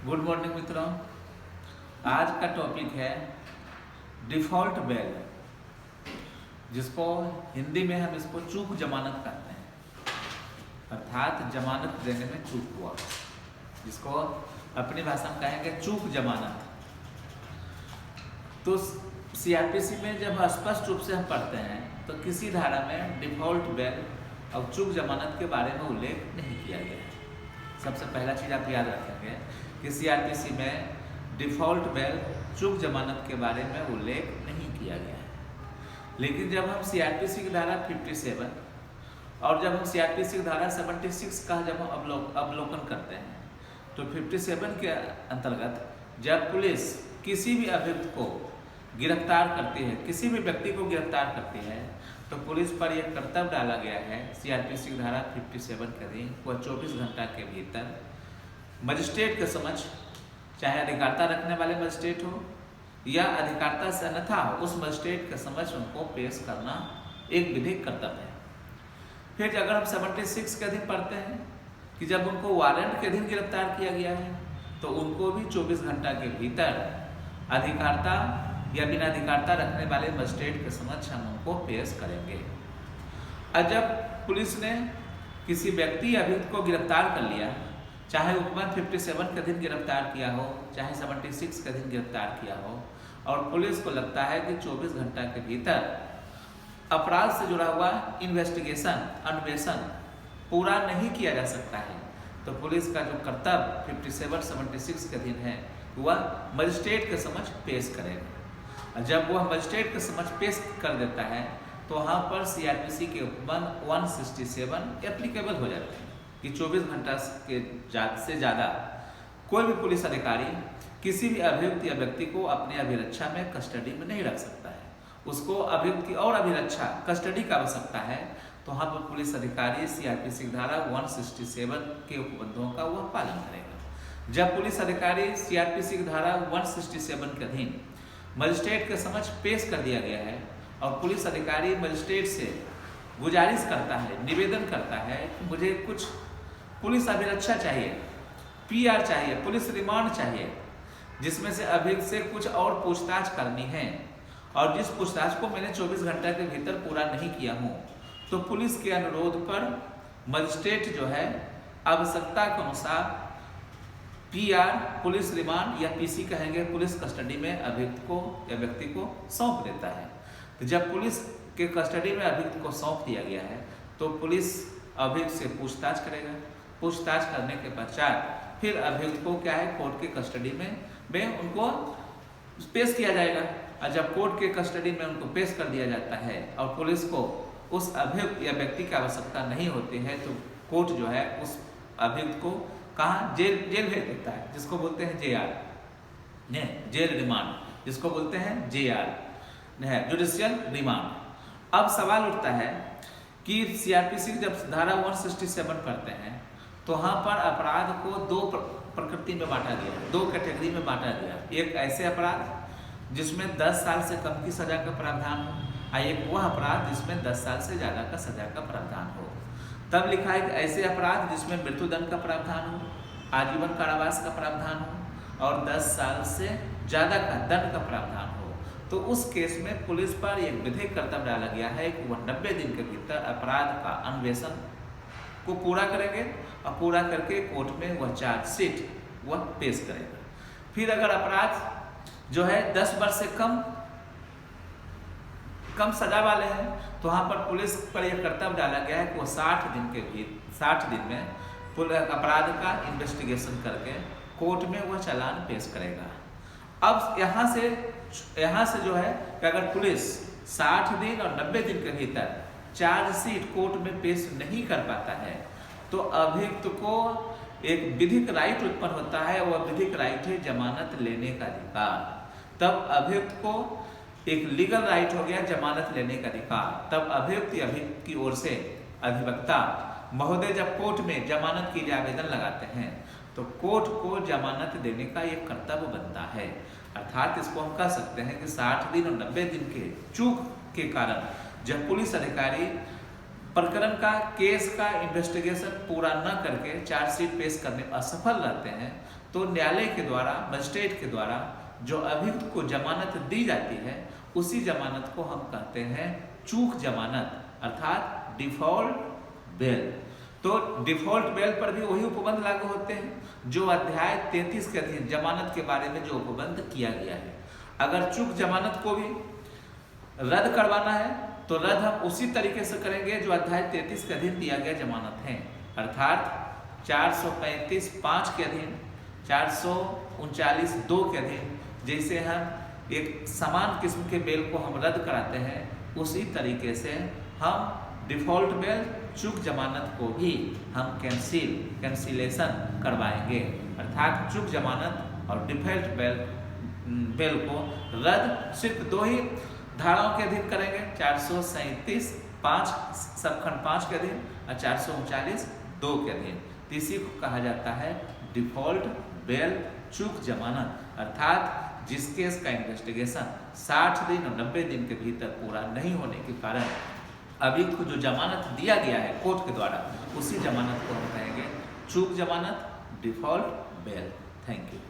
Good morning मित्रों। आज का टॉपिक है डिफ़ॉल्ट बेल, जिसको हिंदी में हम इसको चूक जमानत कहते हैं, अर्थात जमानत देने में चूक हुआ, जिसको अपनी भाषा में कहेंगे चूक जमानत। तो सीआरपीसी में जब स्पष्ट रूप से हम पढ़ते हैं तो किसी धारा में डिफ़ॉल्ट बेल और चूक जमानत के बारे में उल्लेख नहीं किया गया है। सबसे पहला चीज़ आप याद रखेंगे कि सीआरपीसी में डिफ़ॉल्ट बेल चूक जमानत के बारे में उल्लेख नहीं किया गया है। लेकिन जब हम सीआरपीसी की धारा 57 और जब हम सीआरपीसी की धारा 76 का जब हम अवलोकन करते हैं तो 57 के अंतर्गत जब पुलिस किसी भी अभियुक्त को गिरफ्तार करती है, किसी भी व्यक्ति को गिरफ्तार करती है, तो पुलिस पर यह कर्तव्य डाला गया है सीआरपीसी की धारा 57 के अधीन वह 24 घंटा के भीतर मजिस्ट्रेट के समक्ष, चाहे अधिकारिता रखने वाले मजिस्ट्रेट हो या अधिकारिता से अन्यथा हो, उस मजिस्ट्रेट के समक्ष उनको पेश करना एक विधिक कर्तव्य है। फिर अगर हम 76 के अधीन पढ़ते हैं कि जब उनको वारंट के अधीन गिरफ्तार किया गया है तो उनको भी 24 घंटा के भीतर अधिकारिता या बिना अधिकारिता रखने वाले मजिस्ट्रेट के समक्ष हम उनको पेश करेंगे। और जब पुलिस ने किसी व्यक्ति या अभियुक्त को गिरफ्तार कर लिया, चाहे उपबंध 57 के अधीन गिरफ्तार किया हो, चाहे 76 के अधीन गिरफ्तार किया हो, और पुलिस को लगता है कि 24 घंटा के भीतर अपराध से जुड़ा हुआ इन्वेस्टिगेशन, अन्वेषण पूरा नहीं किया जा सकता है, तो पुलिस का जो कर्तव्य 57, 76 के अधीन है वह मजिस्ट्रेट के समक्ष पेश करेगा। जब वह मजिस्ट्रेट के समक्ष पेश कर देता है तो वहाँ पर सीआरपीसी के उपबंध 167 एप्लीकेबल हो जाते हैं कि 24 घंटा से ज़्यादा कोई भी पुलिस अधिकारी किसी भी अभियुक्त या व्यक्ति को अपने अभिरक्षा में कस्टडी में नहीं रख सकता है। उसको अभियुक्त की और अभिरक्षा कस्टडी का आवश्यकता है तो वहाँ पर पुलिस अधिकारी सीआरपीसी धारा 167 के उपबंधों का वह पालन करेगा। जब पुलिस अधिकारी सीआरपीसी की धारा 167 के अधीन मजिस्ट्रेट के समक्ष पेश कर दिया गया है और पुलिस अधिकारी मजिस्ट्रेट से गुजारिश करता है, निवेदन करता है कि मुझे कुछ पुलिस अभिरक्षा चाहिए, पीआर चाहिए, पुलिस रिमांड चाहिए, जिसमें से अभियुक्त से कुछ और पूछताछ करनी है और जिस पूछताछ को मैंने 24 घंटा के भीतर पूरा नहीं किया हूँ, तो पुलिस के अनुरोध पर मजिस्ट्रेट जो है आवश्यकता के अनुसार पीआर, पुलिस रिमांड या पीसी कहेंगे, पुलिस कस्टडी में अभियुक्त को या व्यक्ति को सौंप देता है। तो जब पुलिस के कस्टडी में अभियुक्त को सौंप दिया गया है तो पुलिस अभियुक्त से पूछताछ करेगा। पूछताछ करने के पश्चात फिर अभियुक्त को क्या है, कोर्ट के कस्टडी में उनको पेश किया जाएगा। और जब कोर्ट के कस्टडी में उनको पेश कर दिया जाता है और पुलिस को उस अभियुक्त या व्यक्ति की आवश्यकता नहीं होती है तो कोर्ट जो है उस अभियुक्त को कहाँ जेल भेज देता है, जिसको बोलते हैं जेआर, जेल रिमांड, जिसको बोलते हैं जेआर, जुडिशियल रिमांड। अब सवाल उठता है कि सीआरपीसी जब धारा 167 पढ़ते हैं तो वहाँ पर अपराध को दो प्रकृति में बांटा गया, दो कैटेगरी में बांटा गया। एक ऐसे अपराध जिसमें 10 साल से कम की सजा का प्रावधान हो और एक वह अपराध जिसमें 10 साल से ज़्यादा का सजा का प्रावधान हो। तब लिखा है कि ऐसे अपराध जिसमें मृत्युदंड का प्रावधान हो, आजीवन कारावास का प्रावधान हो और 10 साल से ज़्यादा का दंड का प्रावधान हो, तो उस केस में पुलिस पर एक विधिक कर्तव्य डाला गया है कि वह 90 दिन के भीतर अपराध का अन्वेषण को पूरा करेंगे और पूरा करके कोर्ट में वह चार्जशीट वह पेश करेगा। फिर अगर अपराध जो है 10 वर्ष से कम सजा वाले हैं तो वहाँ पर पुलिस पर यह कर्तव्य डाला गया है कि वो 60 दिन में अपराध का इन्वेस्टिगेशन करके कोर्ट में वह चालान पेश करेगा। अब यहाँ से जो है कि अगर पुलिस 60 दिन और 90 दिन के भीतर चार्जशीट कोर्ट में पेश नहीं कर पाता है तो अभियुक्त को एक विधिक राइट उत्पन्न होता है। वह विधिक राइट है जमानत लेने का अधिकार। तब अभियुक्त को एक लीगल राइट हो गया जमानत लेने का अधिकार। तब अभियुक्त या अभियुक्त की ओर से अधिवक्ता महोदय जब कोर्ट में जमानत के लिए आवेदन लगाते हैं तो कोर्ट को जमानत देने का एक कर्तव्य बनता है। अर्थात इसको हम कह सकते हैं कि 60 दिन और 90 दिन के चूक के कारण जब पुलिस अधिकारी प्रकरण का केस का इन्वेस्टिगेशन पूरा न करके चार्जशीट पेश करने में असफल रहते हैं तो न्यायालय के द्वारा, मजिस्ट्रेट के द्वारा जो अभियुक्त को जमानत दी जाती है उसी जमानत को हम कहते हैं चूक जमानत अर्थात डिफॉल्ट बेल। तो डिफॉल्ट बेल पर भी वही उपबंध लागू होते हैं जो अध्याय 33 के अधीन जमानत के बारे में जो उपबंध किया गया है। अगर चूक जमानत को भी रद्द करवाना है तो रद्द हम उसी तरीके से करेंगे जो अध्याय 33 के अधीन दिया गया जमानत है, अर्थात 435(5) के अधीन, 439(2) के अधीन। जैसे हम एक समान किस्म के बेल को हम रद्द कराते हैं उसी तरीके से हम डिफॉल्ट बेल, चूक जमानत को भी हम कैंसिलेशन करवाएंगे, अर्थात चूक जमानत और डिफॉल्ट बेल को रद्द सिर्फ 2 ही धाराओं के अधीन करेंगे, 437(5) सबखंड 5 के अधीन और 439(2) के अधीन। इसी को कहा जाता है डिफॉल्ट बेल चूक जमानत, अर्थात जिस केस का इन्वेस्टिगेशन 60 दिन और 90 दिन के भीतर पूरा नहीं होने के कारण अभियुक्त को जो जमानत दिया गया है कोर्ट के द्वारा उसी जमानत को हम कहेंगे चूक जमानत, डिफॉल्ट बेल। Thank you.